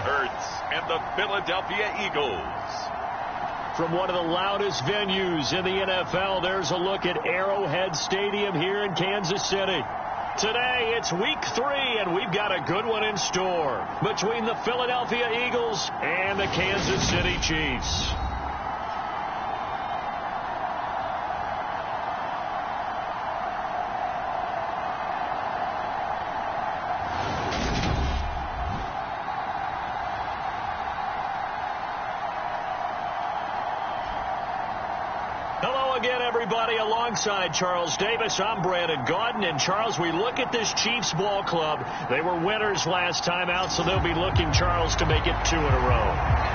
Hurts and the Philadelphia Eagles. From one of the loudest venues in the NFL, there's a look at Arrowhead Stadium here in Kansas City. Today, it's week 3, and we've got a good one in store between the Philadelphia Eagles and the Kansas City Chiefs. Everybody, alongside Charles Davis, I'm Brandon Gaudin. And Charles, we look at this Chiefs ball club. They were winners last time out, so they'll be looking, Charles, to make it 2 in a row.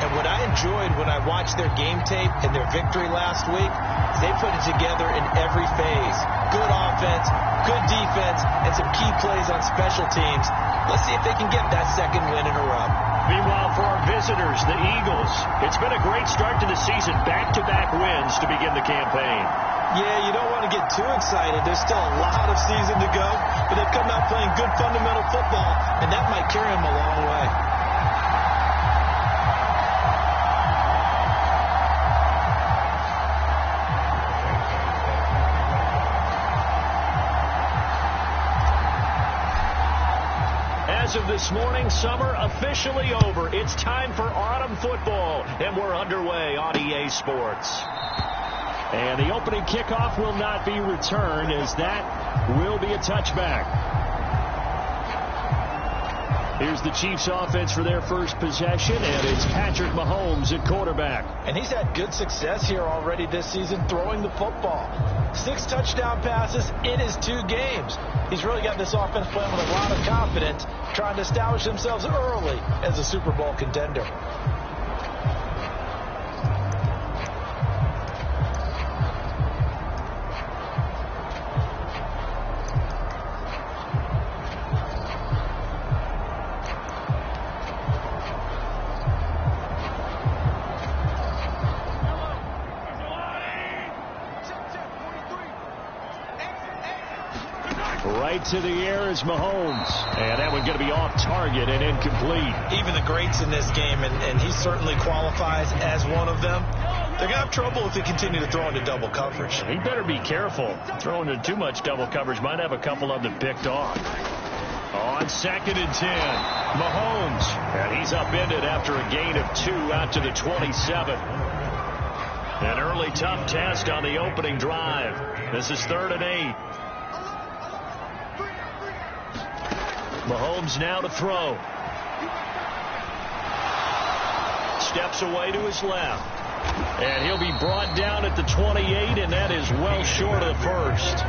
And what I enjoyed when I watched their game tape and their victory last week is they put it together in every phase. Good offense, good defense, and some key plays on special teams. Let's see if they can get that second win in a row. Meanwhile, for our visitors, the Eagles, it's been a great start to the season. Back-to-back wins to begin the campaign. Yeah, you don't want to get too excited. There's still a lot of season to go, but they've come out playing good fundamental football, and that might carry them a long way. As of this morning, summer officially over. It's time for autumn football, and we're underway on EA Sports. And the opening kickoff will not be returned, as that will be a touchback. Here's the Chiefs offense for their first possession, and it's Patrick Mahomes at quarterback. And he's had good success here already this season throwing the football. 6 touchdown passes in his 2 games. He's really got this offense playing with a lot of confidence, trying to establish themselves early as a Super Bowl contender. Right to the air is Mahomes. And that one's going to be off target and incomplete. Even the greats in this game, and he certainly qualifies as one of them, they're going to have trouble if they continue to throw into double coverage. He better be careful. Throwing into too much double coverage might have a couple of them picked off. On 2nd and 10, Mahomes. And he's upended after a gain of 2 out to the 27. An early tough test on the opening drive. This is 3rd and 8. Mahomes now to throw. Steps away to his left. And he'll be brought down at the 28, and that is well short of the first.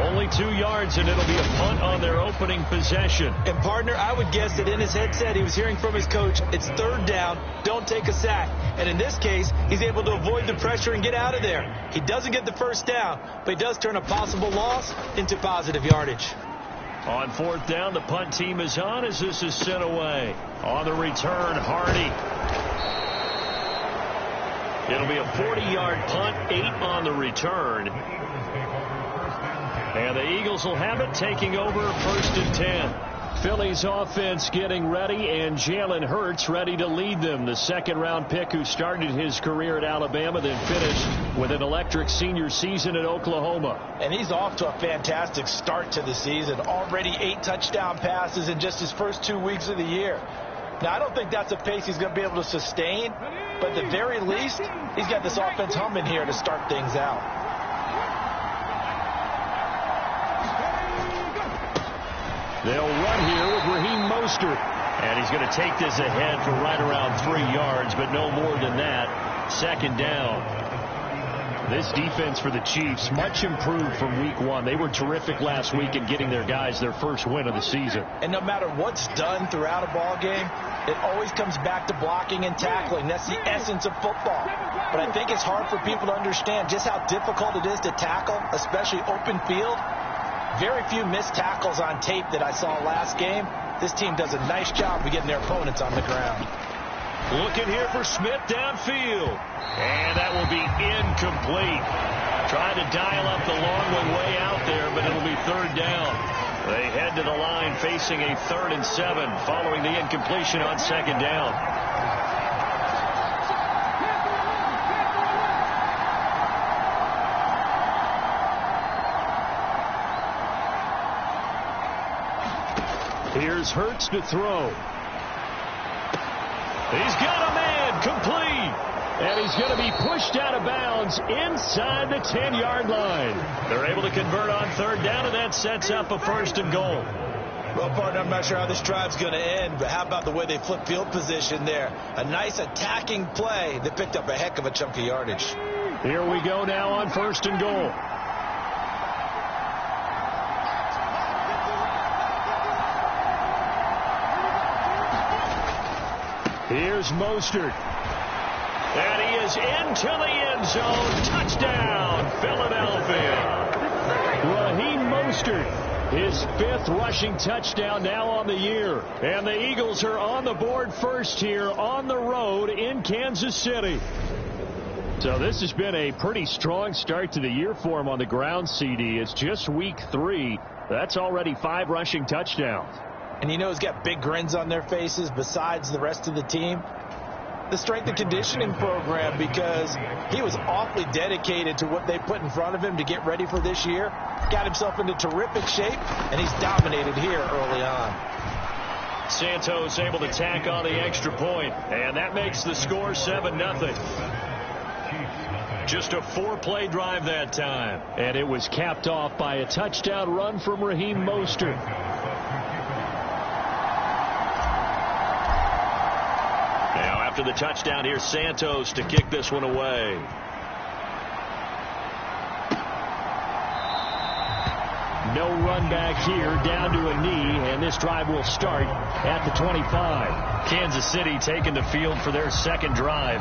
Only 2 yards, and it'll be a punt on their opening possession. And, partner, I would guess that in his headset he was hearing from his coach, it's 3rd down, don't take a sack. And in this case, he's able to avoid the pressure and get out of there. He doesn't get the first down, but he does turn a possible loss into positive yardage. On 4th down, the punt team is on as this is sent away. On the return, Hardy. It'll be a 40-yard punt, 8 on the return. And the Eagles will have it, taking over 1st and 10. Philly's offense getting ready, and Jalen Hurts ready to lead them. The 2nd-round pick who started his career at Alabama, then finished with an electric senior season at Oklahoma. And he's off to a fantastic start to the season. Already 8 touchdown passes in just his first 2 weeks of the year. Now, I don't think that's a pace he's going to be able to sustain, but at the very least, he's got this offense humming here to start things out. They'll run here with Raheem Mostert. And he's going to take this ahead for right around 3 yards, but no more than that. 2nd down. This defense for the Chiefs, much improved from week 1. They were terrific last week in getting their guys their first win of the season. And no matter what's done throughout a ball game, it always comes back to blocking and tackling. That's the essence of football. But I think it's hard for people to understand just how difficult it is to tackle, especially open field. Very few missed tackles on tape that I saw last game. This team does a nice job of getting their opponents on the ground. Looking here for Smith downfield. And that will be incomplete. Trying to dial up the long one way out there, but it'll be 3rd down. They head to the line facing a 3rd and 7 following the incompletion on 2nd down. Here's Hurts to throw. He's got a man, complete. And he's going to be pushed out of bounds inside the 10-yard line. They're able to convert on 3rd down, and that sets up a 1st and goal. Well, partner, I'm not sure how this drive's going to end, but how about the way they flip field position there? A nice attacking play that picked up a heck of a chunk of yardage. Here we go now on 1st and goal. Here's Mostert. And he is into the end zone. Touchdown, Philadelphia. Raheem Mostert, his 5th rushing touchdown now on the year. And the Eagles are on the board first here on the road in Kansas City. So this has been a pretty strong start to the year for him on the ground, CD. It's just week 3. That's already 5 rushing touchdowns. And you know he's got big grins on their faces besides the rest of the team. The strength and conditioning program, because he was awfully dedicated to what they put in front of him to get ready for this year. Got himself into terrific shape, and he's dominated here early on. Santos able to tack on the extra point, and that makes the score 7-0. Just a 4-play drive that time, and it was capped off by a touchdown run from Raheem Mostert. After the touchdown, here's Santos to kick this one away. No run back here, down to a knee, and this drive will start at the 25. Kansas City taking the field for their 2nd drive.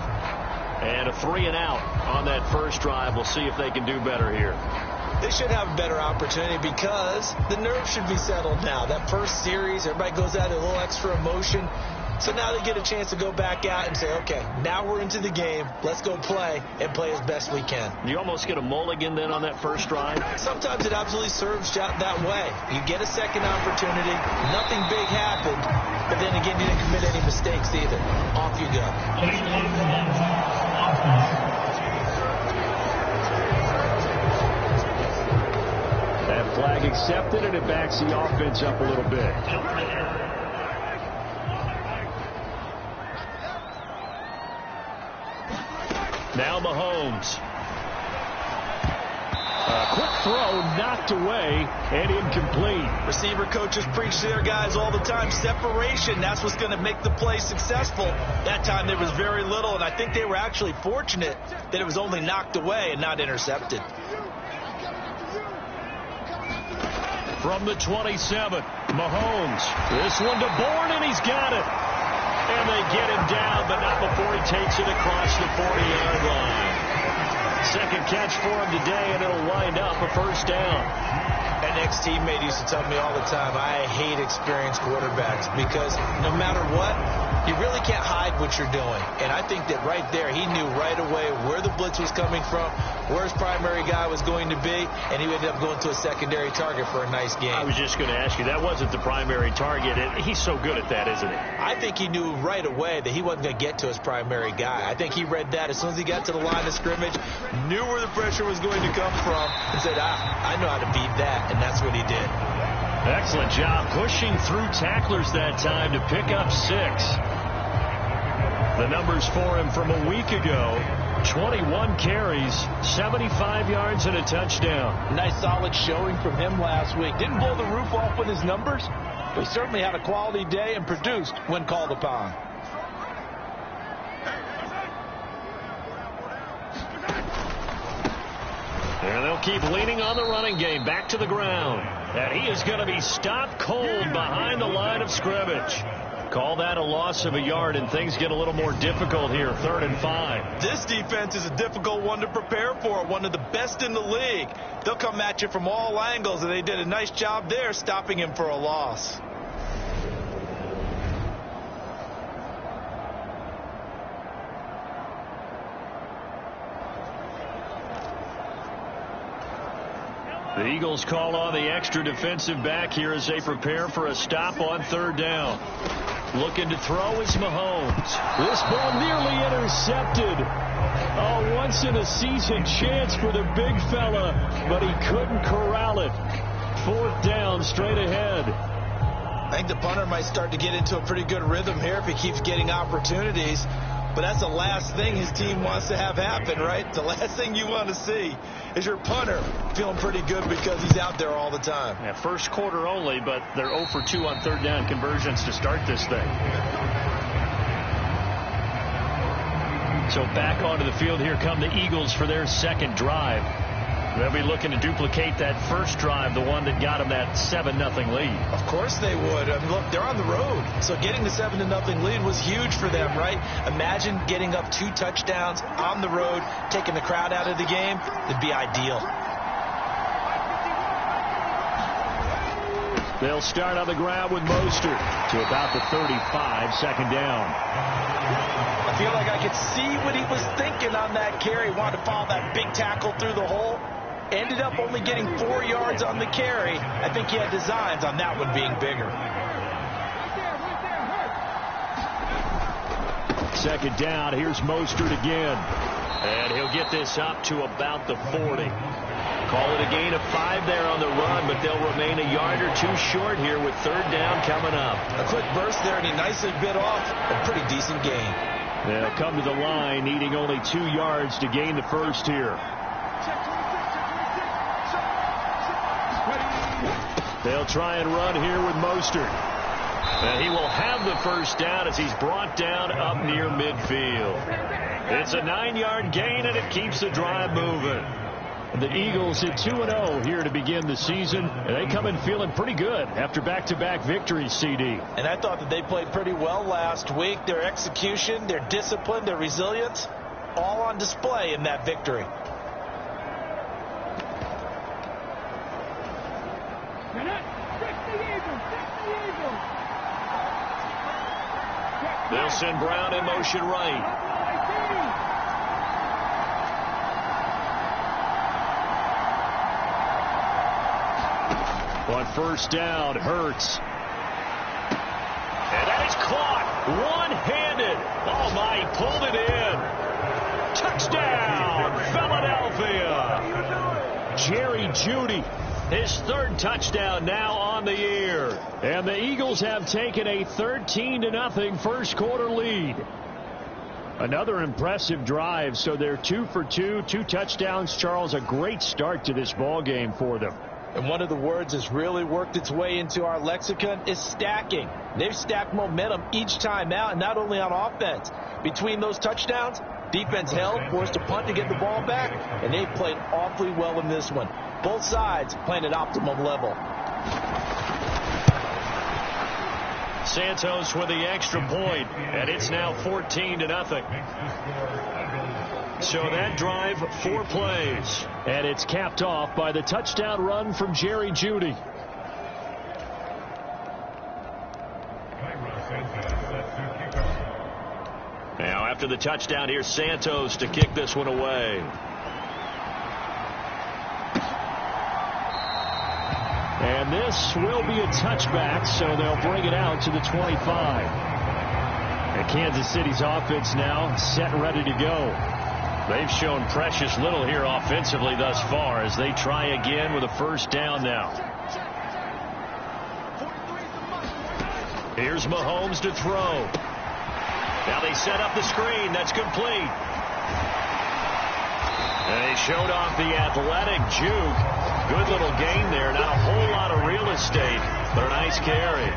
And a 3-and-out on that first drive. We'll see if they can do better here. They should have a better opportunity because the nerves should be settled now. That first series, everybody goes out a little extra emotion. So now they get a chance to go back out and say, okay, now we're into the game. Let's go play and play as best we can. You almost get a mulligan then on that first drive? Sometimes it absolutely serves that way. You get a second opportunity. Nothing big happened. But then again, you didn't commit any mistakes either. Off you go. That flag accepted, and it backs the offense up a little bit. Now Mahomes. A quick throw knocked away and incomplete. Receiver coaches preach to their guys all the time. Separation, that's what's going to make the play successful. That time there was very little, and I think they were actually fortunate that it was only knocked away and not intercepted. From the 27, Mahomes. This one to Bourne, and he's got it. And they get him down, but not before he takes it across the 40-yard line. 2nd catch for him today, and it'll wind up a 1st down. An ex-teammate used to tell me all the time, I hate experienced quarterbacks because no matter what, you really can't hide what you're doing. And I think that right there, he knew right away where the blitz was coming from, where his primary guy was going to be, and he ended up going to a secondary target for a nice game. I was just going to ask you, that wasn't the primary target. He's so good at that, isn't he? I think he knew right away that he wasn't going to get to his primary guy. I think he read that as soon as he got to the line of scrimmage, knew where the pressure was going to come from, and said, I know how to beat that, and that's what he did. Excellent job pushing through tacklers that time to pick up 6. The numbers for him from a week ago, 21 carries, 75 yards, and a touchdown. Nice solid showing from him last week. Didn't blow the roof off with his numbers, but he certainly had a quality day and produced when called upon. And they'll keep leaning on the running game. Back to the ground. And he is going to be stopped cold behind the line of scrimmage. Call that a loss of a yard, and things get a little more difficult here, 3rd and 5. This defense is a difficult one to prepare for, one of the best in the league. They'll come at you from all angles, and they did a nice job there stopping him for a loss. The Eagles call on the extra defensive back here as they prepare for a stop on third down. Looking to throw is Mahomes. This ball nearly intercepted. A once-in-a-season chance for the big fella, but he couldn't corral it. Fourth down, straight ahead. I think the punter might start to get into a pretty good rhythm here if he keeps getting opportunities. But that's the last thing his team wants to have happen, right? The last thing you want to see is your punter feeling pretty good because he's out there all the time. Yeah, first quarter only, but they're 0 for 2 on third down conversions to start this thing. So back onto the field, here come the Eagles for their second drive. They'll be looking to duplicate that first drive, the one that got them that 7-0 lead. Of course they would. I mean, look, they're on the road. So getting the 7-0 lead was huge for them, right? Imagine getting up 2 touchdowns on the road, taking the crowd out of the game. It'd be ideal. They'll start on the ground with Mostert to about the 35, second down. I feel like I could see what he was thinking on that carry. Wanted to follow that big tackle through the hole. Ended up only getting 4 yards on the carry. I think he had designs on that one being bigger. Second down. Here's Mostert again. And he'll get this up to about the 40. Call it a gain of 5 there on the run, but they'll remain a yard or 2 short here with third down coming up. A quick burst there, and he nicely bit off a pretty decent gain. They'll come to the line, needing only 2 yards to gain the first here. They'll try and run here with Mostert. And he will have the first down as he's brought down up near midfield. It's a 9-yard gain, and it keeps the drive moving. The Eagles at 2-0 here to begin the season, and they come in feeling pretty good after back-to-back victories, CD. And I thought that they played pretty well last week. Their execution, their discipline, their resilience, all on display in that victory. They'll send Brown in motion right. On first down, Hurts. And that is caught. One-handed. Oh, my, he pulled it in. Touchdown, Philadelphia. Jerry Jeudy, his 3rd touchdown now on the year. And the Eagles have taken a 13-0 first quarter lead. Another impressive drive, so they're 2 for 2, 2 touchdowns. Charles, a great start to this ball game for them. And one of the words that's really worked its way into our lexicon is stacking. They've stacked momentum each time out, and not only on offense. Between those touchdowns, defense held, forced to punt to get the ball back, and they've played awfully well in this one. Both sides playing at optimum level. Santos with the extra point, and it's now 14-0. So that drive, 4 plays. And it's capped off by the touchdown run from Jerry Jeudy. Now after the touchdown, here's Santos to kick this one away. And this will be a touchback, so they'll bring it out to the 25. And Kansas City's offense now set and ready to go. They've shown precious little here offensively thus far as they try again with a first down now. Here's Mahomes to throw. Now they set up the screen. That's complete. And they showed off the athletic juke. Good little gain there. Not a whole lot of real estate, but a nice carry.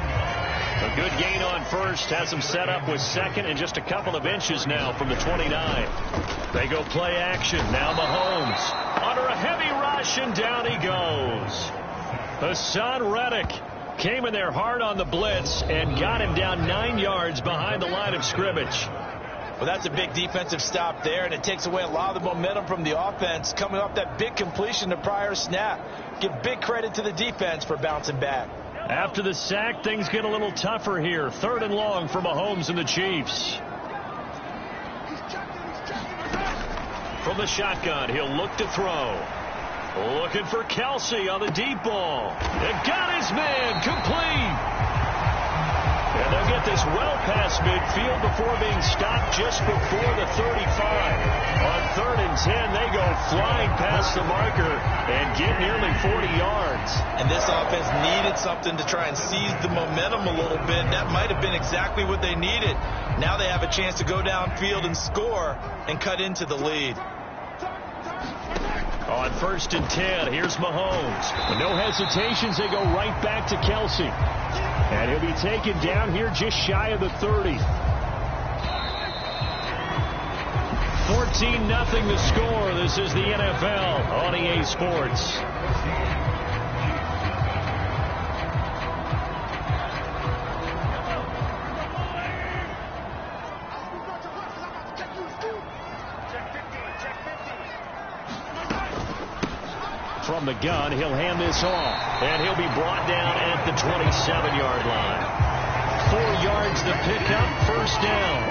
A good gain on first. Has them set up with second and just a couple of inches now from the 29. They go play action. Now Mahomes under a heavy rush, and down he goes. Hassan Reddick came in there hard on the blitz and got him down 9 yards behind the line of scrimmage. Well, that's a big defensive stop there, and it takes away a lot of the momentum from the offense coming off that big completion the prior snap. Give big credit to the defense for bouncing back. After the sack, things get a little tougher here. 3rd and long for Mahomes and the Chiefs. From the shotgun, he'll look to throw. Looking for Kelsey on the deep ball. And got his man complete. And they'll get this well past midfield before being stopped just before the 35. On 3rd and 10, they go flying past the marker and get nearly 40 yards. And this offense needed something to try and seize the momentum a little bit. That might have been exactly what they needed. Now they have a chance to go downfield and score and cut into the lead. On 1st and 10, here's Mahomes. With no hesitations, they go right back to Kelsey. And he'll be taken down here just shy of the 30. 14-0 the score. This is the NFL on EA Sports. From the gun, he'll hand this off, and he'll be brought down at the 27-yard line. 4 yards the pickup, 1st down.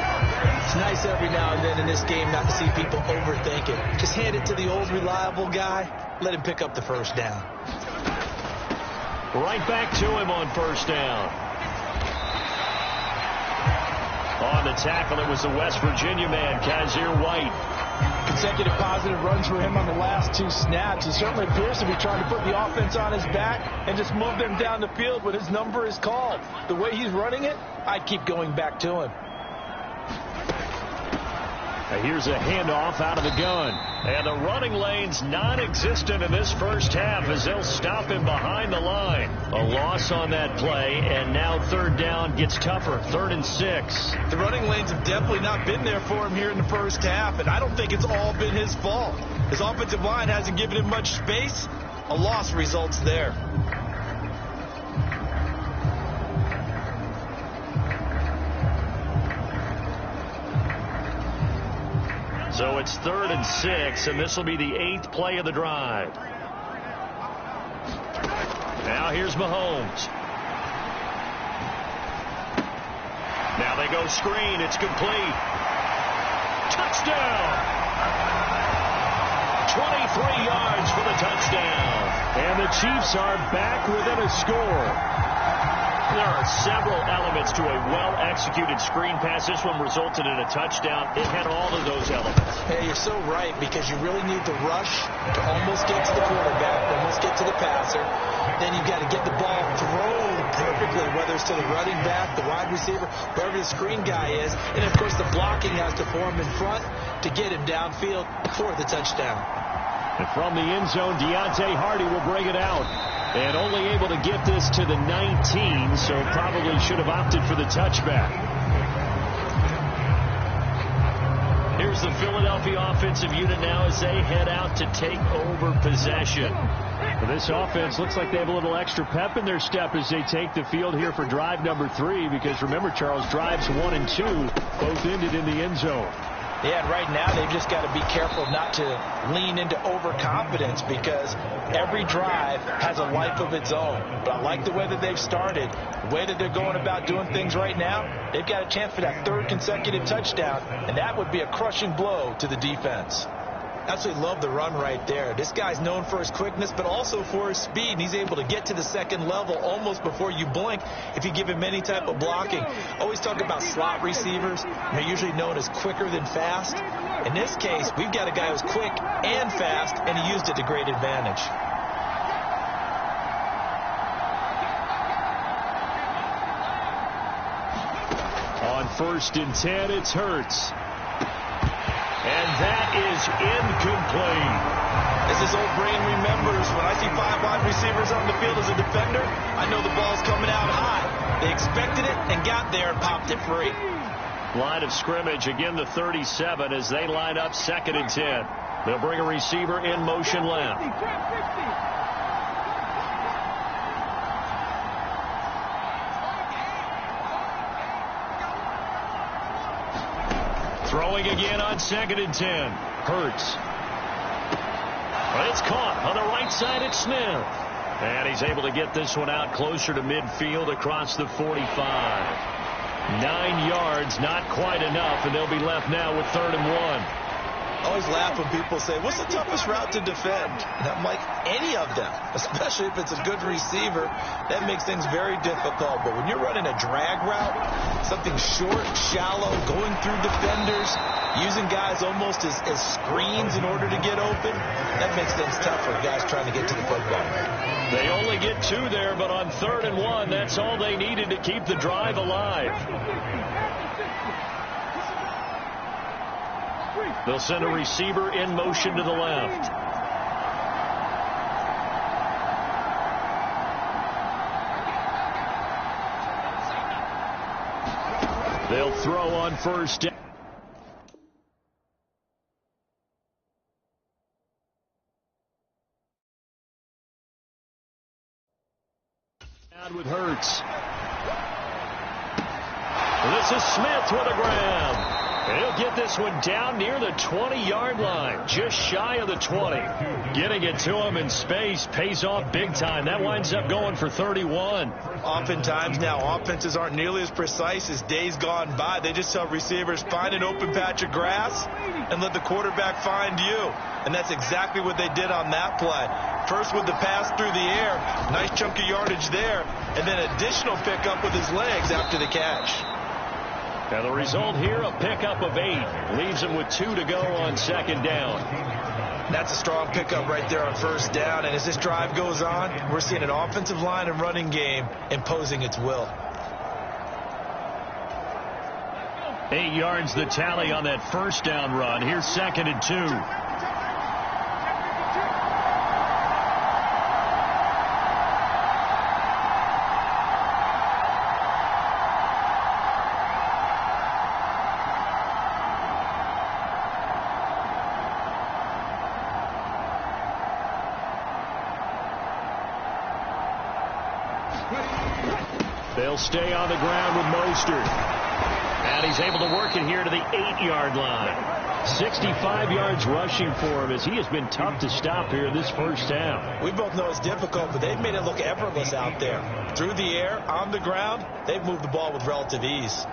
It's nice every now and then in this game not to see people overthink it. Just hand it to the old reliable guy, let him pick up the 1st down. Right back to him on 1st down. On the tackle, it was the West Virginia man, Kazir White. Consecutive positive runs for him on the last 2 snaps. He certainly appears to be trying to put the offense on his back and just move them down the field when his number is called. The way he's running it, I'd keep going back to him. Here's a handoff out of the gun. And the running lane's non-existent in this first half as they'll stop him behind the line. A loss on that play, and now 3rd down gets tougher. 3rd and 6. The running lanes have definitely not been there for him here in the first half, and I don't think it's all been his fault. His offensive line hasn't given him much space. A loss results there. So it's 3rd and 6, and this will be the 8th play of the drive. Now here's Mahomes. Now they go screen. It's complete. Touchdown! 23 yards for the touchdown. And the Chiefs are back within a score. There are several elements to a well-executed screen pass. This one resulted in a touchdown. It had all of those elements. Hey, you're so right, because you really need the rush to almost get to the quarterback, almost get to the passer. Then you've got to get the ball thrown perfectly, whether it's to the running back, the wide receiver, wherever the screen guy is. And, of course, the blocking has to form in front to get him downfield for the touchdown. And from the end zone, Deontay Hardy will bring it out. And only able to get this to the 19, so probably should have opted for the touchback. Here's the Philadelphia offensive unit now as they head out to take over possession. Well, this offense looks like they have a little extra pep in their step as they take the field here for drive number 3, because remember, Charles, drives 1 and 2 both ended in the end zone. Yeah, and right now they've just got to be careful not to lean into overconfidence, because every drive has a life of its own. But I like the way that they've started, the way that they're going about doing things right now. They've got a chance for that 3rd consecutive touchdown, and that would be a crushing blow to the defense. Absolutely love the run right there. This guy's known for his quickness, but also for his speed. And he's able to get to the 2nd level almost before you blink if you give him any type of blocking. Always talk about slot receivers. They're usually known as quicker than fast. In this case, we've got a guy who's quick and fast, and he used it to great advantage. On 1st and 10, it's Hurts. And that is incomplete. As his old brain remembers, when I see 5 wide receivers on the field as a defender, I know the ball's coming out high. They expected it and got there and popped it free. Line of scrimmage, again the 37 as they line up 2nd and 10. They'll bring a receiver in motion left. Throwing again on 2nd and 10. Hurts. Well, it's caught on the right side. It's Smith. And he's able to get this one out closer to midfield across the 45. 9 yards, not quite enough, and they'll be left now with 3rd and 1. I always laugh when people say, what's the toughest route to defend? And I'm like, any of them, especially if it's a good receiver. That makes things very difficult. But when you're running a drag route, something short, shallow, going through defenders, using guys almost as screens in order to get open, that makes things tough for guys trying to get to the football. They only get 2 there, but on 3rd and 1, that's all they needed to keep the drive alive. They'll send a receiver in motion to the left. They'll throw on 1st down. With Hurts. This is Smith with a grab. He'll get this one down near the 20-yard line, just shy of the 20. Getting it to him in space pays off big time. That winds up going for 31. Oftentimes now, offenses aren't nearly as precise as days gone by. They just tell receivers, find an open patch of grass and let the quarterback find you. And that's exactly what they did on that play. First with the pass through the air, nice chunk of yardage there, and then additional pickup with his legs after the catch. Now the result here, a pickup of 8. Leaves him with 2 to go on 2nd down. That's a strong pickup right there on 1st down. And as this drive goes on, we're seeing an offensive line and running game imposing its will. 8 yards the tally on that 1st down run. Here's 2nd and 2. They'll stay on the ground with Mostert. And he's able to work it here to the 8-yard line. 65 yards rushing for him as he has been tough to stop here in this 1st down. We both know it's difficult, but they've made it look effortless out there. Through the air, on the ground, they've moved the ball with relative ease.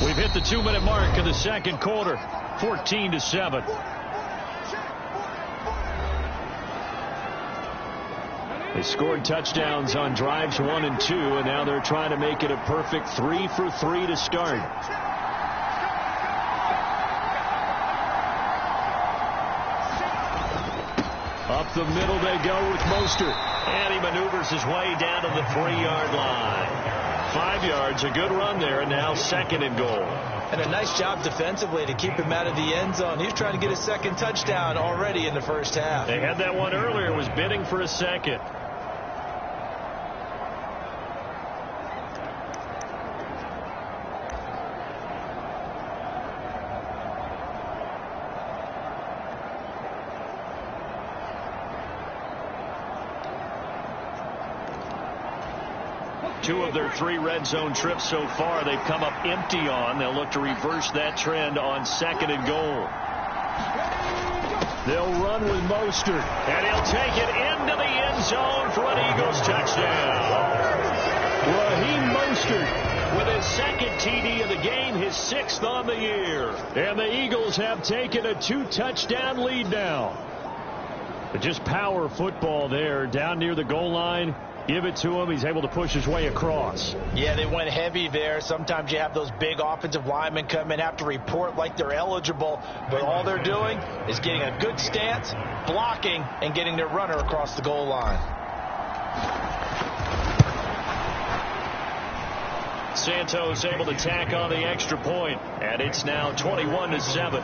We've hit the 2-minute mark of the 2nd quarter. 14-7. They scored touchdowns on drives 1 and 2, and now they're trying to make it a perfect 3 for 3 to start. Up the middle they go with Mostert. And he maneuvers his way down to the 3-yard line. 5 yards, a good run there, and now 2nd and goal. And a nice job defensively to keep him out of the end zone. He's trying to get his 2nd touchdown already in the 1st half. They had that one earlier, was bidding for a 2nd. Two of their 3 red zone trips so far they've come up empty on. They'll look to reverse that trend on 2nd and goal. They'll run with Mostert, and he'll take it into the end zone for an Eagles touchdown. Raheem Mostert with his 2nd TD of the game, his 6th on the year. And the Eagles have taken a 2-touchdown lead now. But just power football there down near the goal line. Give it to him. He's able to push his way across. Yeah, they went heavy there. Sometimes you have those big offensive linemen come in, have to report like they're eligible, but all they're doing is getting a good stance, blocking, and getting their runner across the goal line. Santos able to tack on the extra point, and it's now 21-7.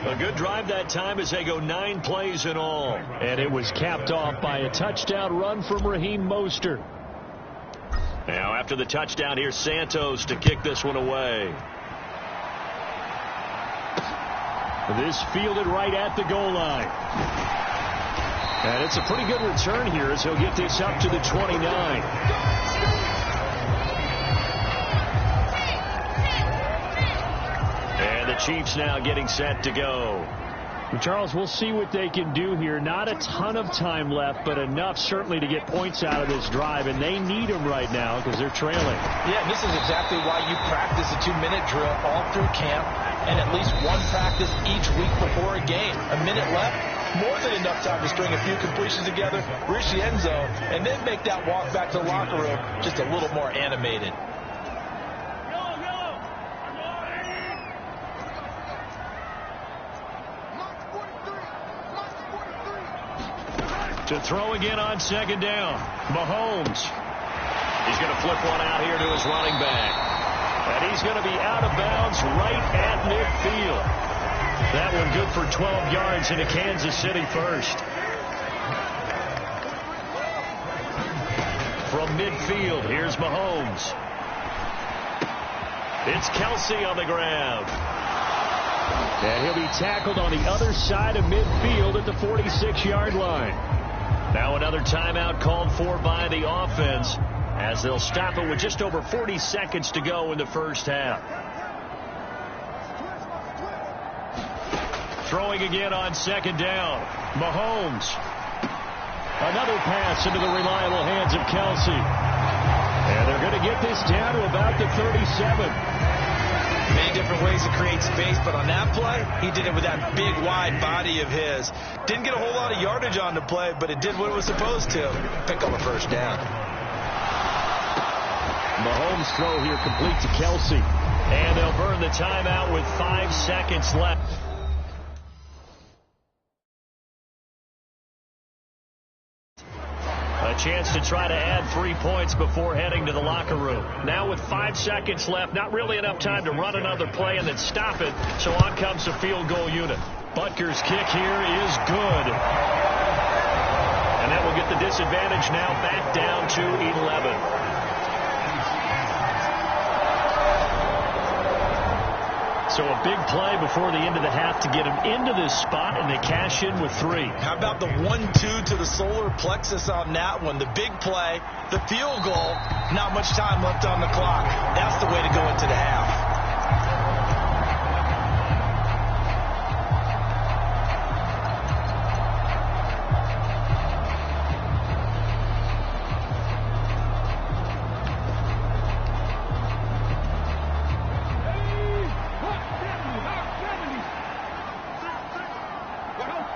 A good drive that time as they go 9 plays in all. And it was capped off by a touchdown run from Raheem Mostert. Now after the touchdown, here's Santos to kick this one away. This fielded right at the goal line. And it's a pretty good return here as he'll get this up to the 29. And the Chiefs now getting set to go. Charles, we'll see what they can do here. Not a ton of time left, but enough certainly to get points out of this drive, and they need them right now because they're trailing. Yeah, this is exactly why you practice a 2-minute drill all through camp and at least one practice each week before a game. A minute left, more than enough time to string a few completions together, reach the end zone, and then make that walk back to the locker room just a little more animated. To throw again on second down. Mahomes. He's going to flip one out here to his running back. And he's going to be out of bounds right at midfield. That one good for 12 yards into Kansas City first. From midfield, here's Mahomes. It's Kelsey on the ground. And he'll be tackled on the other side of midfield at the 46-yard line. Now another timeout called for by the offense as they'll stop it with just over 40 seconds to go in the first half. Throwing again on second down. Mahomes. Another pass into the reliable hands of Kelsey. And they're going to get this down to about the 37. Many different ways to create space, but on that play, he did it with that big, wide body of his. Didn't get a whole lot of yardage on the play, but it did what it was supposed to. Pick up a first down. Mahomes' throw here complete to Kelsey. And they'll burn the timeout with 5 seconds left. A chance to try to add 3 points before heading to the locker room. Now with 5 seconds left, not really enough time to run another play and then stop it. So on comes the field goal unit. Butker's kick here is good. And that will get the disadvantage now back down to 11. So a big play before the end of the half to get him into this spot, and they cash in with 3. How about the 1-2 to the solar plexus on that one? The big play, the field goal, not much time left on the clock. That's the way to go into the half.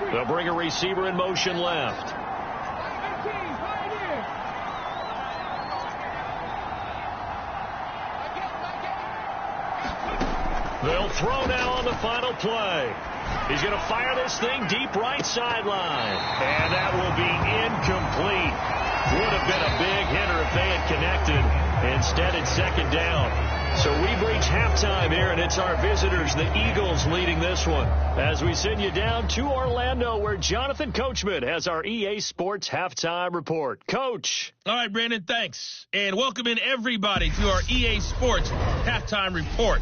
They'll bring a receiver in motion left. They'll throw now on the final play. He's going to fire this thing deep right sideline. And that will be incomplete. Would have been a big hitter if they had connected. Instead, it's second down. So we've reached halftime here, and it's our visitors, the Eagles, leading this one. As we send you down to Orlando, where Jonathan Coachman has our EA Sports Halftime Report. Coach. All right, Brandon, thanks. And welcome in everybody to our EA Sports Halftime Report.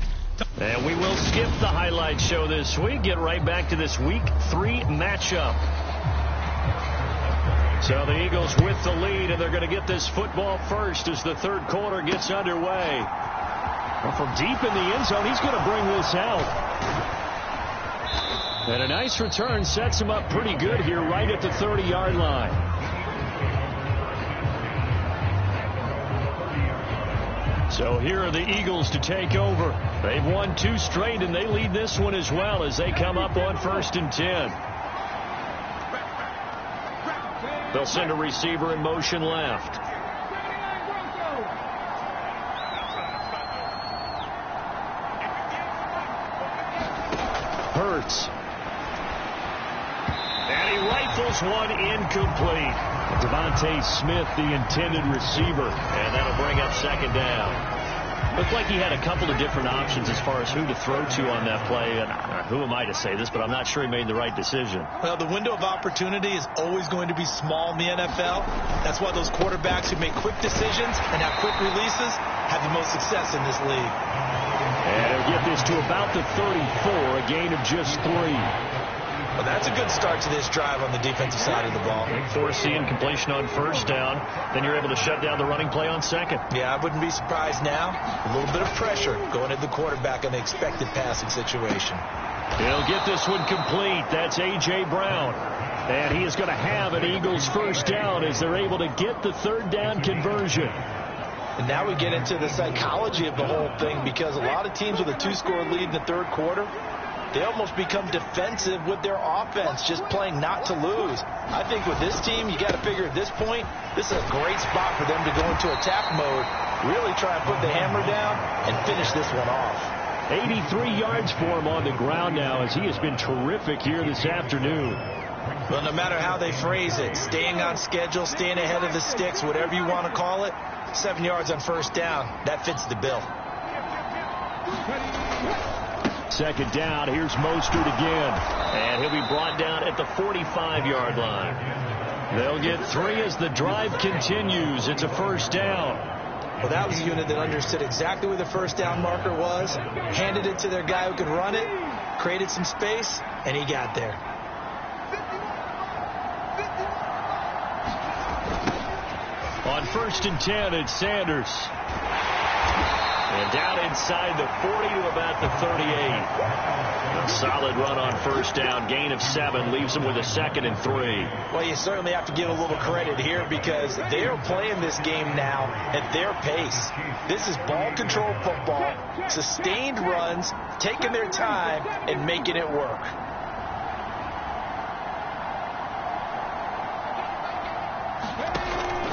And we will skip the highlight show this week. Get right back to this Week 3 matchup. So the Eagles with the lead, and they're going to get this football first as the third quarter gets underway. Well, from deep in the end zone, he's going to bring this out. And a nice return sets him up pretty good here right at the 30-yard line. So here are the Eagles to take over. They've won 2 straight, and they lead this one as well as they come up on 1st and 10. They'll send a receiver in motion left. Hurts. And he rifles one incomplete. Devontae Smith, the intended receiver. And that'll bring up second down. Looked like he had a couple of different options as far as who to throw to on that play. And who am I to say this, but I'm not sure he made the right decision. Well, the window of opportunity is always going to be small in the NFL. That's why those quarterbacks who make quick decisions and have quick releases have the most success in this league. And he'll get this to about the 34, a gain of just 3. Well, that's a good start to this drive on the defensive side of the ball. Forcing completion on first down. Then you're able to shut down the running play on second. Yeah, I wouldn't be surprised now. A little bit of pressure going at the quarterback in the expected passing situation. He'll get this one complete. That's A.J. Brown. And he is going to have an Eagles first down as they're able to get the third down conversion. And now we get into the psychology of the whole thing, because a lot of teams with a 2-score lead in the third quarter, they almost become defensive with their offense, just playing not to lose. I think with this team, you got to figure at this point, this is a great spot for them to go into attack mode, really try and put the hammer down and finish this one off. 83 yards for him on the ground now, as he has been terrific here this afternoon. Well, no matter how they phrase it, staying on schedule, staying ahead of the sticks, whatever you want to call it, 7 yards on first down, that fits the bill. Second down, here's Mostert again. And he'll be brought down at the 45-yard line. They'll get 3 as the drive continues. It's a first down. Well, that was a unit that understood exactly where the first down marker was, handed it to their guy who could run it, created some space, and he got there. On first and 10, it's Sanders. And down inside the 40 to about the 38. A solid run on first down. Gain of 7 leaves them with a 2nd and 3. Well, you certainly have to give a little credit here, because they are playing this game now at their pace. This is ball control football, sustained runs, taking their time and making it work.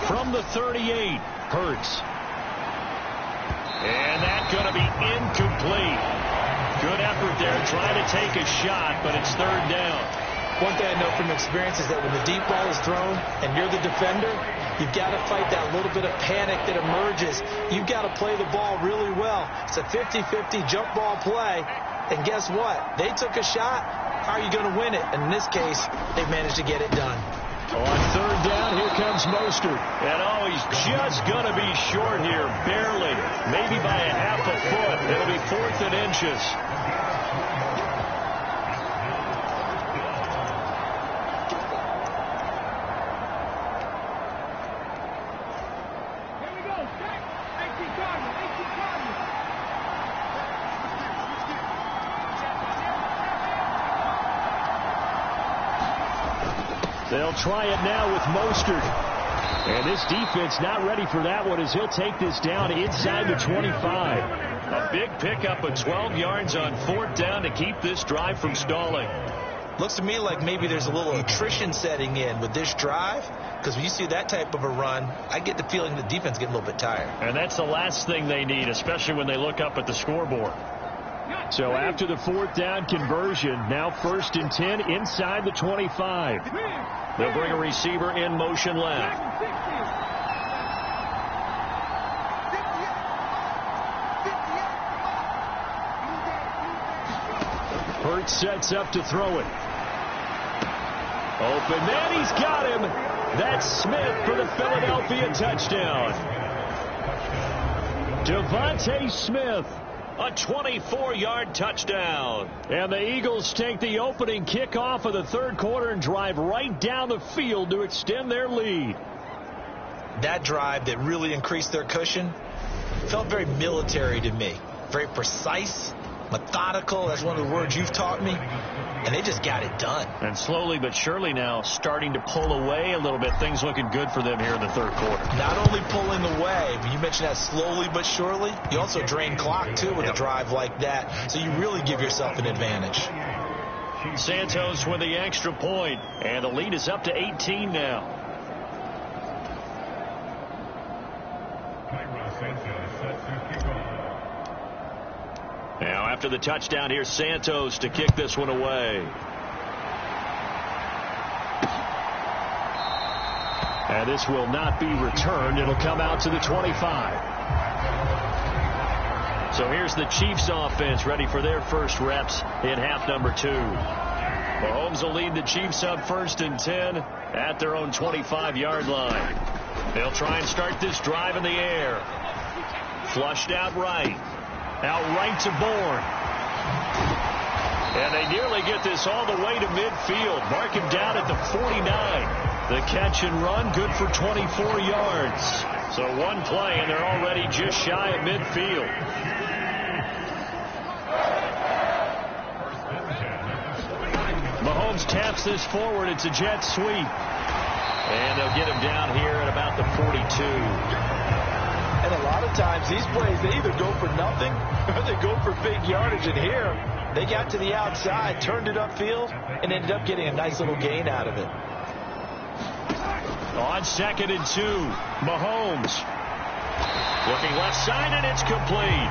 From the 38, Hurts. And that's going to be incomplete. Good effort there, trying to take a shot, but it's third down. One thing I know from experience is that when the deep ball is thrown and you're the defender, you've got to fight that little bit of panic that emerges. You've got to play the ball really well. It's a 50-50 jump ball play. And guess what? They took a shot. How are you going to win it? And in this case, they've managed to get it done. On third down, here comes Mostert. And he's just going to be short here, barely. Maybe by a half a foot. It'll be 4th and inches. They'll try it now with Mostert. And this defense not ready for that one, as he'll take this down inside the 25. A big pickup of 12 yards on 4th down to keep this drive from stalling. Looks to me like maybe there's a little attrition setting in with this drive, because when you see that type of a run, I get the feeling the defense getting a little bit tired. And that's the last thing they need, especially when they look up at the scoreboard. So after the 4th down conversion, now 1st and 10 inside the 25. They'll bring a receiver in motion left. Hurts sets up to throw it. Open man, he's got him. That's Smith for the Philadelphia touchdown. Devontae Smith. A 24-yard touchdown. And the Eagles take the opening kickoff of the third quarter and drive right down the field to extend their lead. That drive that really increased their cushion felt very military to me. Very precise, methodical. That's one of the words you've taught me. And they just got it done. And slowly but surely now starting to pull away a little bit. Things looking good for them here in the third quarter. Not only pulling away, but you mentioned that slowly but surely. You also drain clock, too, with a drive like that. So you really give yourself an advantage. Santos with the extra point. And the lead is up to 18 now. Now after the touchdown, here's Santos to kick this one away. And this will not be returned. It'll come out to the 25. So here's the Chiefs offense ready for their first reps in half number 2. Mahomes will lead the Chiefs up 1st and 10 at their own 25-yard line. They'll try and start this drive in the air. Flushed out right. Out right to Bourne. And they nearly get this all the way to midfield. Mark him down at the 49. The catch and run, good for 24 yards. So one play, and they're already just shy of midfield. Mahomes taps this forward. It's a jet sweep. And they'll get him down here at about the 42. And a lot of times these plays, they either go for nothing or they go for big yardage. And here, they got to the outside, turned it upfield, and ended up getting a nice little gain out of it. On 2nd and 2, Mahomes. Looking left side, and it's complete.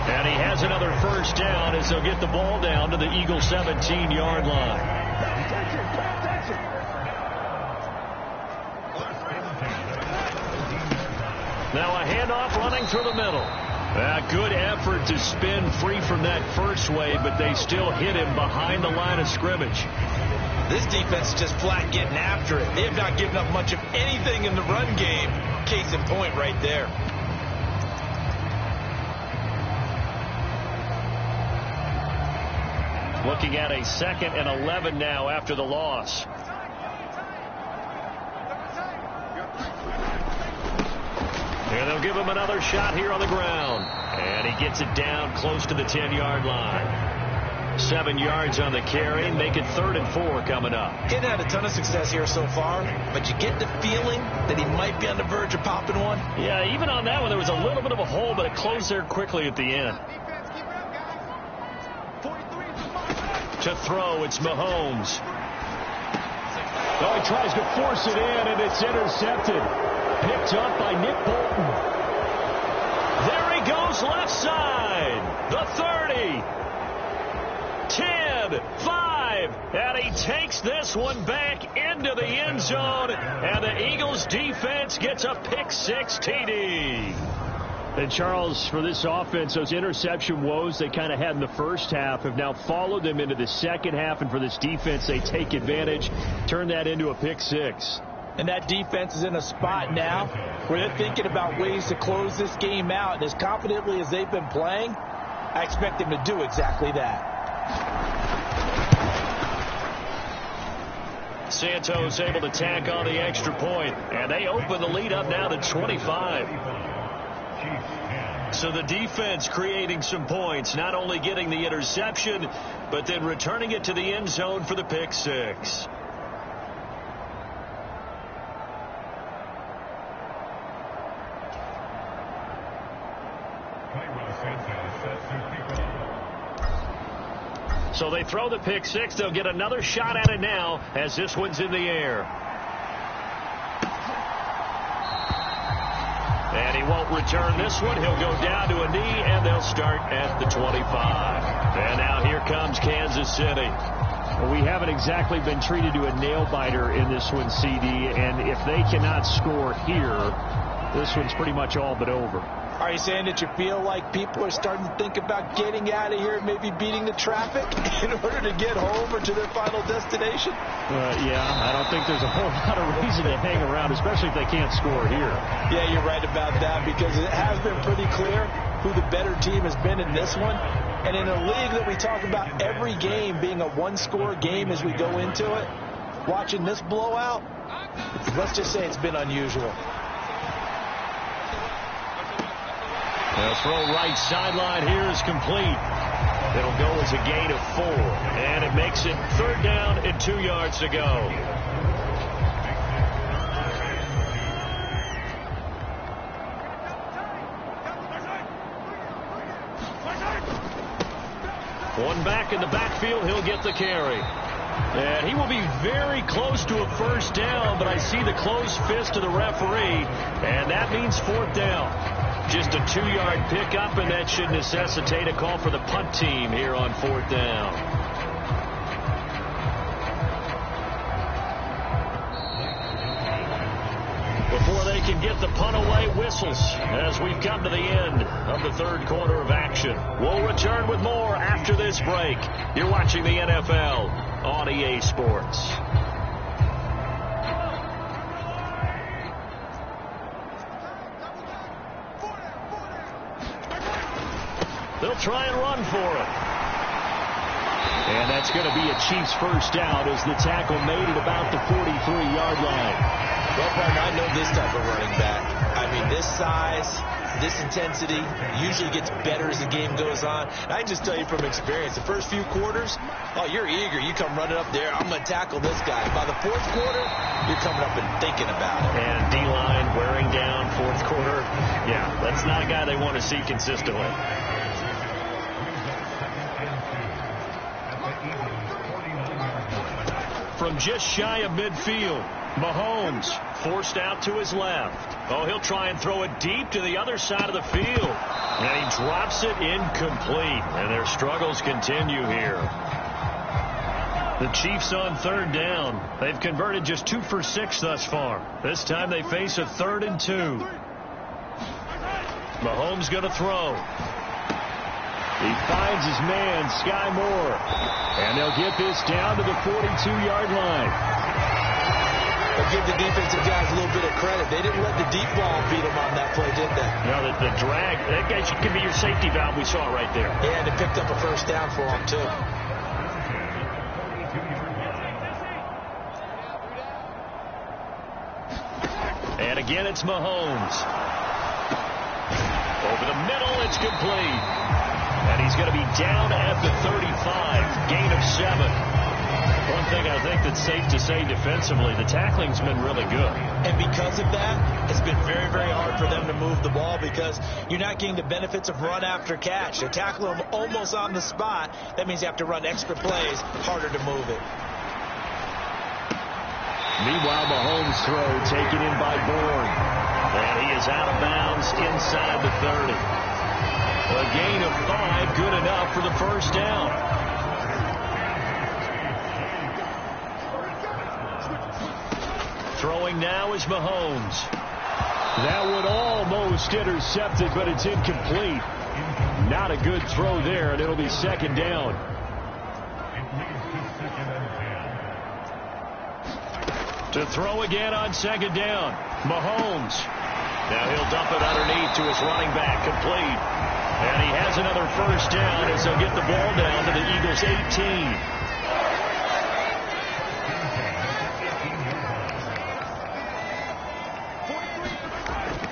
And he has another first down as they'll get the ball down to the Eagles' 17-yard line. Now a handoff running through the middle. A good effort to spin free from that first wave, but they still hit him behind the line of scrimmage. This defense is just flat getting after it. They have not given up much of anything in the run game. Case in point right there. Looking at a 2nd and 11 now after the loss. And they'll give him another shot here on the ground. And he gets it down close to the 10-yard line. 7 yards on the carry. Make it 3rd and 4 coming up. He hadn't had a ton of success here so far, but you get the feeling that he might be on the verge of popping one. Yeah, even on that one, there was a little bit of a hole, but it closed there quickly at the end. To throw, it's Mahomes. Oh, he tries to force it in, and it's intercepted. Picked up by Nick Bolton. There he goes left side. The 30. 10, 5, and he takes this one back into the end zone, and the Eagles defense gets a pick-6 TD. And Charles, for this offense, those interception woes they kind of had in the first half have now followed them into the second half, and for this defense, they take advantage, turn that into a pick-6. And that defense is in a spot now where they're thinking about ways to close this game out, and as confidently as they've been playing, I expect them to do exactly that. Santos able to tack on the extra point, and they open the lead up now to 25. So the defense creating some points, not only getting the interception, but then returning it to the end zone for the pick-6. So they throw the pick-6. They'll get another shot at it now as this one's in the air. And he won't return this one. He'll go down to a knee, and they'll start at the 25. And now here comes Kansas City. Well, we haven't exactly been treated to a nail-biter in this one, CD, and if they cannot score here, this one's pretty much all but over. Are you saying that you feel like people are starting to think about getting out of here and maybe beating the traffic in order to get home or to their final destination? Yeah, I don't think there's a whole lot of reason to hang around, especially if they can't score here. Yeah, you're right about that, because it has been pretty clear who the better team has been in this one. And in a league that we talk about every game being a one-score game as we go into it, watching this blowout, let's just say it's been unusual. They'll throw right sideline here is complete. It'll go as a gain of 4. And it makes it 3rd down and 2 yards to go. One back in the backfield. He'll get the carry. And he will be very close to a first down, but I see the closed fist of the referee, and that means 4th down. Just a 2-yard pickup, and that should necessitate a call for the punt team here on 4th down. Before they can get the punt away, whistles as we've come to the end of the 3rd quarter of action. We'll return with more after this break. You're watching the NFL on EA Sports. They'll try and run for it. And that's going to be a Chiefs first down as the tackle made at about the 43-yard line. Well, partner, I know this type of running back. I mean, this size, this intensity usually gets better as the game goes on. And I can just tell you from experience, the first few quarters, oh, you're eager. You come running up there, I'm going to tackle this guy. By the fourth quarter, you're coming up and thinking about it. And D-line wearing down fourth quarter. Yeah, that's not a guy they want to see consistently. From just shy of midfield, Mahomes forced out to his left. Oh, he'll try and throw it deep to the other side of the field. And he drops it incomplete. And their struggles continue here. The Chiefs on third down. They've converted just 2 for 6 thus far. This time they face a 3rd and 2. Mahomes going to throw. He finds his man, Sky Moore. And they'll get this down to the 42-yard line. But give the defensive guys a little bit of credit. They didn't let the deep ball beat them on that play, did they? No, the drag, that guy could be your safety valve. We saw it right there. Yeah, and it picked up a first down for them, too. And again, it's Mahomes. Over the middle, it's complete. And he's going to be down at the 35, gain of 7. One thing I think that's safe to say defensively, the tackling's been really good. And because of that, it's been very, very hard for them to move the ball because you're not getting the benefits of run after catch. They're tackling them almost on the spot. That means you have to run extra plays, harder to move it. Meanwhile, Mahomes' throw taken in by Bourne. And he is out of bounds inside the 30. A gain of 5, good enough for the first down. Throwing now is Mahomes. That one almost intercepted, but it's incomplete. Not a good throw there, and it'll be second down. To throw again on second down. Mahomes. Now he'll dump it underneath to his running back, complete. And he has another first down as they'll get the ball down to the Eagles' 18.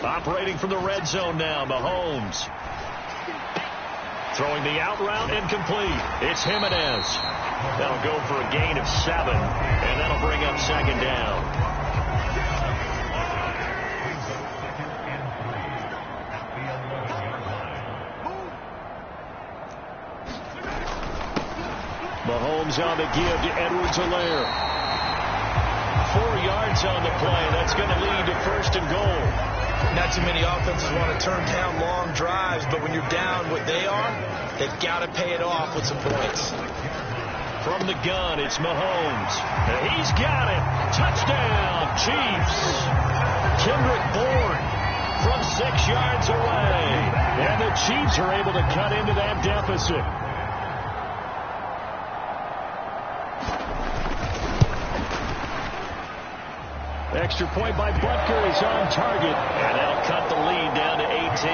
Operating from the red zone now, Mahomes. Throwing the out route, incomplete. It's Jimenez. That'll go for a gain of 7, and that'll bring up second down. Mahomes on the give to Edwards-Helaire. 4 yards on the play. That's going to lead to first and goal. Not too many offenses want to turn down long drives, but when you're down what they are, they've got to pay it off with some points. From the gun, it's Mahomes. He's got it. Touchdown, Chiefs. Kendrick Bourne from 6 yards away. And the Chiefs are able to cut into that deficit. Extra point by Butker is on target. And they'll cut the lead down to 18.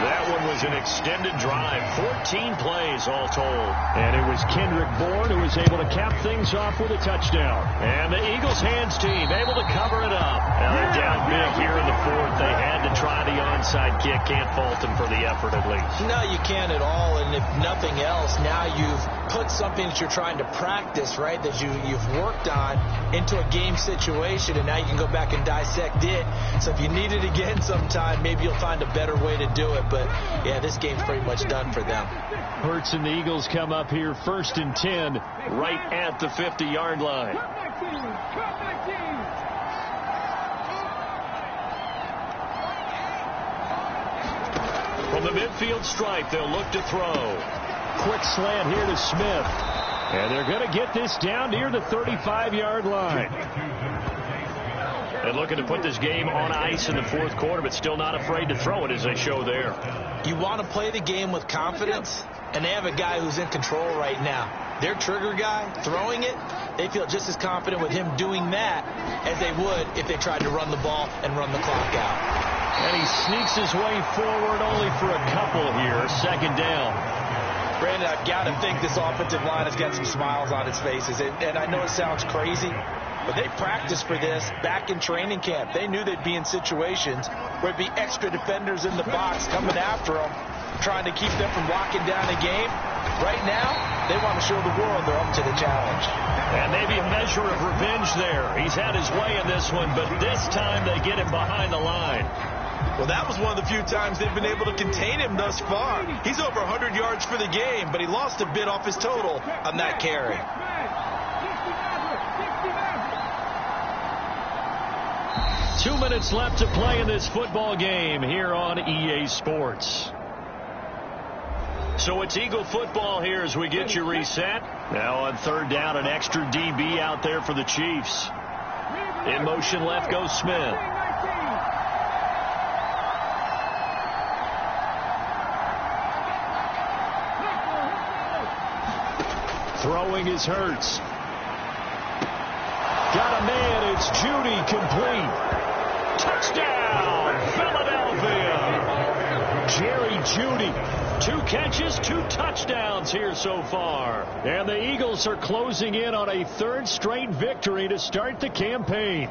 That one was an extended drive. 14 plays all told. And it was Kendrick Bourne who was able to cap things off with a touchdown. And the Eagles hands team able to cover it up. Now they're down big here in the 4th. They had to try the onside kick. Can't fault them for the effort at least. No, you can't at all. And if nothing else, now you've put something that you're trying to practice, right, that you've worked on into a game situation, and now you can go back and dissect it. So if you need it again sometime, maybe you'll find a better way to do it. But, yeah, this game's pretty much done for them. Hurts and the Eagles come up here first and 10 right at the 50-yard line. From the midfield stripe, they'll look to throw. Quick slant here to Smith. And they're going to get this down near the 35-yard line. And looking to put this game on ice in the 4th quarter, but still not afraid to throw it as they show there. You want to play the game with confidence, and they have a guy who's in control right now. Their trigger guy, throwing it, they feel just as confident with him doing that as they would if they tried to run the ball and run the clock out. And he sneaks his way forward only for a couple here. Second down. Brandon, I've got to think this offensive line has got some smiles on its faces. And I know it sounds crazy, but they practiced for this back in training camp. They knew they'd be in situations where there'd be extra defenders in the box coming after them, trying to keep them from locking down a game. Right now, they want to show the world they're up to the challenge. And maybe a measure of revenge there. He's had his way in this one, but this time they get him behind the line. Well, that was one of the few times they've been able to contain him thus far. He's over 100 yards for the game, but he lost a bit off his total on that carry. 2 minutes left to play in this football game here on EA Sports. So it's Eagle football here as we get you reset. Now on third down, an extra DB out there for the Chiefs. In motion left goes Smith. Throwing is Hurts. Got a man. It's Judy, complete. Touchdown, Philadelphia. Jerry Judy. 2 catches, 2 touchdowns here so far. And the Eagles are closing in on a 3rd straight victory to start the campaign.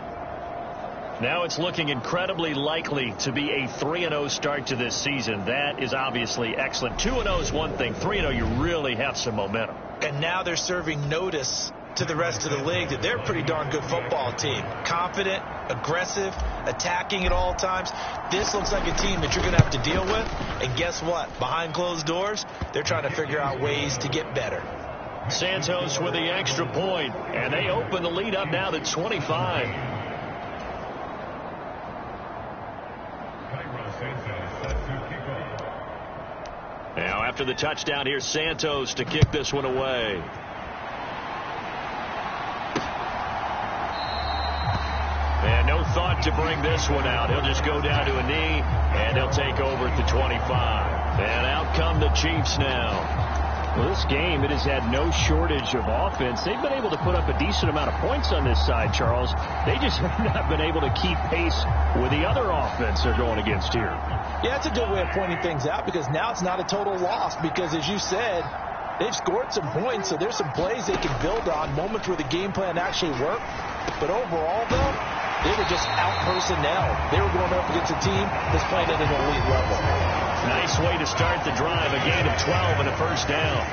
Now it's looking incredibly likely to be a 3-0 start to this season. That is obviously excellent. 2-0 is one thing. 3-0, you really have some momentum. And now they're serving notice to the rest of the league that they're a pretty darn good football team. Confident, aggressive, attacking at all times. This looks like a team that you're going to have to deal with. And guess what? Behind closed doors, they're trying to figure out ways to get better. Santos with the extra point, and they open the lead up now to 25. Now after the touchdown, here's Santos to kick this one away. And no thought to bring this one out. He'll just go down to a knee, and he'll take over at the 25. And out come the Chiefs now. Well, this game, it has had no shortage of offense. They've been able to put up a decent amount of points on this side, Charles. They just have not been able to keep pace with the other offense they're going against here. Yeah, it's a good way of pointing things out because now it's not a total loss because, as you said, they've scored some points, so there's some plays they can build on, moments where the game plan actually worked. But overall, though, they were just out-personnel. They were going up against a team that's playing at an elite level. Nice way to start the drive. A gain of 12 and a first down.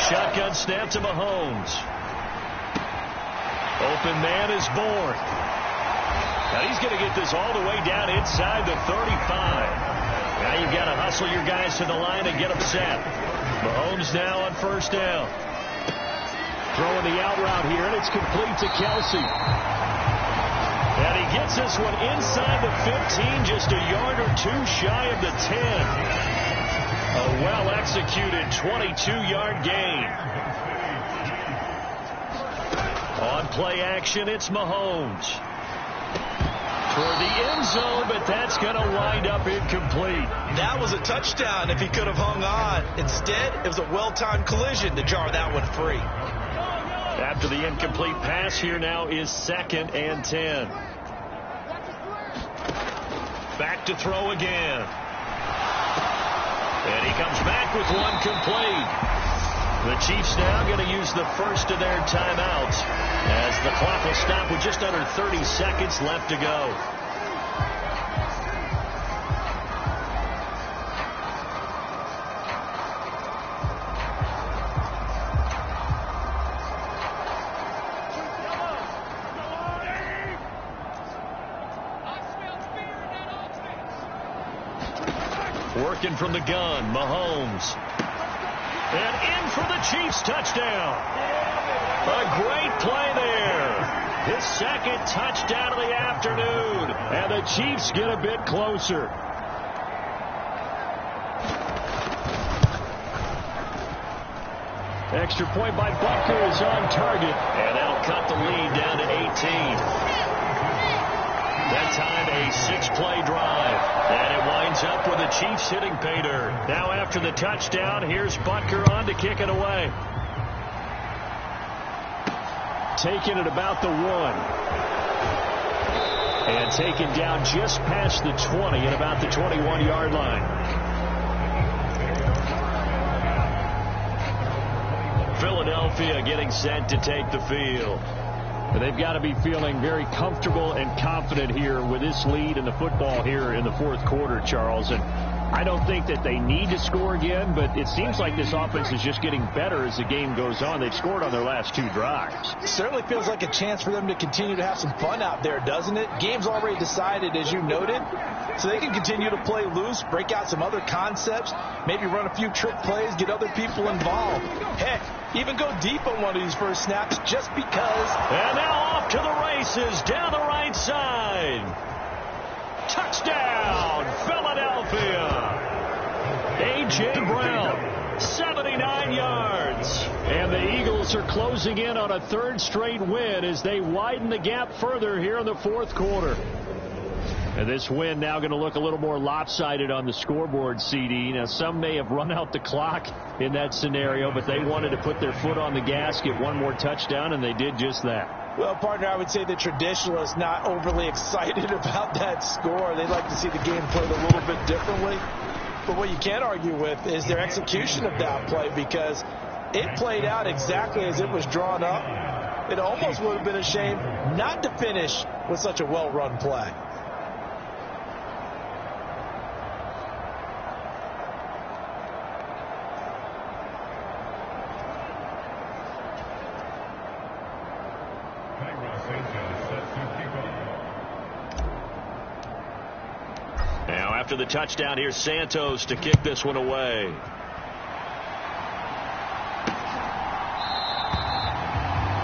Shotgun snap to Mahomes. Open man is born. Now he's going to get this all the way down inside the 35. Now you've got to hustle your guys to the line and get them set. Mahomes now on first down. Throwing the out route here, and it's complete to Kelsey. And he gets this one inside the 15, just a yard or two shy of the 10. A well-executed 22-yard gain. On play action, it's Mahomes. For the end zone, but that's going to wind up incomplete. That was a touchdown if he could have hung on. Instead, it was a well-timed collision to jar that one free. After the incomplete pass, here now is 2nd and 10. Back to throw again. And he comes back with one complete. The Chiefs now going to use the first of their timeouts as the clock will stop with just under 30 seconds left to go. Working from the gun, Mahomes. And in for the Chiefs touchdown. A great play there. His 2nd touchdown of the afternoon. And the Chiefs get a bit closer. Extra point by Butker is on target. And that'll cut the lead down to 18. That time a 6-play drive. And it winds up with the Chiefs hitting pay dirt. Now after the touchdown, here's Butker on to kick it away. Taking it about the 1. And taken down just past the 20 at about the 21-yard line. Philadelphia getting set to take the field. But they've got to be feeling very comfortable and confident here with this lead in the football here in the fourth quarter, Charles. And I don't think that they need to score again, but it seems like this offense is just getting better as the game goes on. They've scored on their last 2 drives. It certainly feels like a chance for them to continue to have some fun out there, doesn't it? Game's already decided, as you noted, so they can continue to play loose, break out some other concepts, maybe run a few trick plays, get other people involved. Heck, even go deep on one of these first snaps just because. And now off to the races down the right side. Touchdown, Philadelphia. A.J. Brown, 79 yards. And the Eagles are closing in on a 3rd straight win as they widen the gap further here in the fourth quarter. And this win now going to look a little more lopsided on the scoreboard, CD. Now, some may have run out the clock in that scenario, but they wanted to put their foot on the gas, get one more touchdown, and they did just that. Well, partner, I would say the traditionalists not overly excited about that score. They'd like to see the game played a little bit differently. But what you can't argue with is their execution of that play, because it played out exactly as it was drawn up. It almost would have been a shame not to finish with such a well-run play. Now after the touchdown, here's Santos to kick this one away.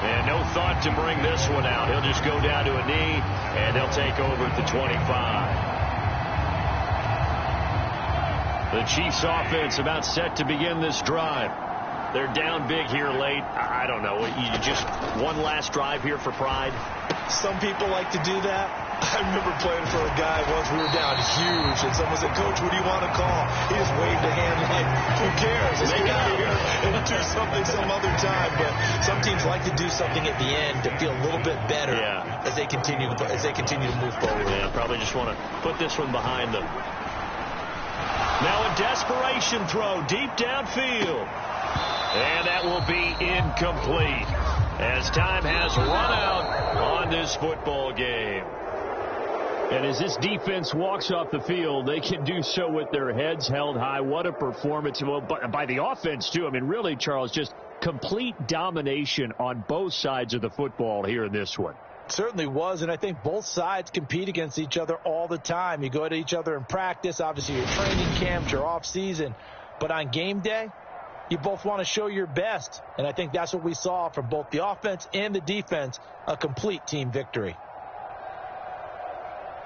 And no thought to bring this one out. He'll just go down to a knee, and they'll take over at the 25. The Chiefs offense about set to begin this drive. They're down big here late. I don't know. You just one last drive here for pride? Some people like to do that. I remember playing for a guy once. We were down huge, and someone said, "Coach, what do you want to call?" He just waved a hand like, "Who cares? Let's get out of here and do something some other time." But some teams like to do something at the end to feel a little bit better as they continue to move forward. Yeah, probably just want to put this one behind them. Now a desperation throw deep downfield. And that will be incomplete as time has run out on this football game. And as this defense walks off the field, they can do so with their heads held high. What a performance by the offense, too. I mean, really, Charles, just complete domination on both sides of the football here in this one. It certainly was, and I think both sides compete against each other all the time. You go at each other in practice, obviously your training camps, your off-season. But on game day, you both want to show your best, and I think that's what we saw from both the offense and the defense, a complete team victory.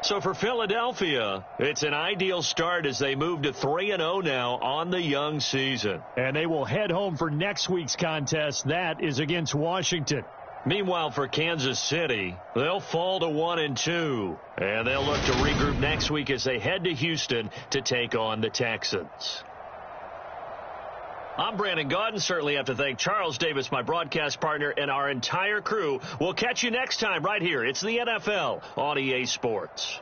So for Philadelphia, it's an ideal start as they move to 3-0 now on the young season. And they will head home for next week's contest. That is against Washington. Meanwhile, for Kansas City, they'll fall to 1-2, and they'll look to regroup next week as they head to Houston to take on the Texans. I'm Brandon Gaudin. Certainly have to thank Charles Davis, my broadcast partner, and our entire crew. We'll catch you next time right here. It's the NFL on EA Sports.